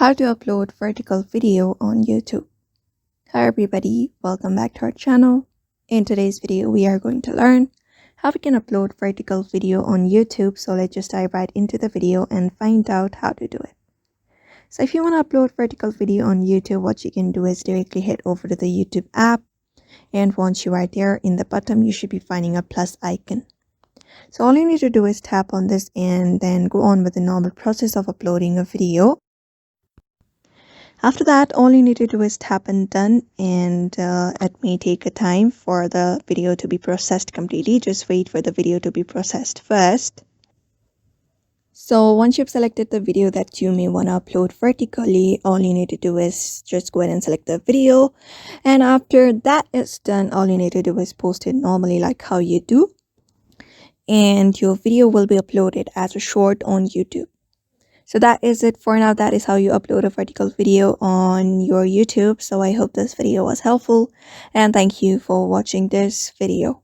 How to upload vertical video on YouTube. Hi everybody, welcome back to our channel. In today's video, we are going to learn how we can upload vertical video on YouTube. So let's just dive right into the video and find out how to do it. So if you want to upload vertical video on YouTube, what you can do is directly head over to the YouTube app. And once you are there, in the bottom, you should be finding a plus icon. So all you need to do is tap on this and then go on with the normal process of uploading a video. After that, all you need to do is tap on done, and it may take a time for the video to be processed completely. Just wait for the video to be processed first. So once you've selected the video that you may want to upload vertically, all you need to do is just go ahead and select the video. And after that is done, all you need to do is post it normally like how you do. And your video will be uploaded as a short on YouTube. So that is it for now. That is how you upload a vertical video on your YouTube. So I hope this video was helpful, and thank you for watching this video.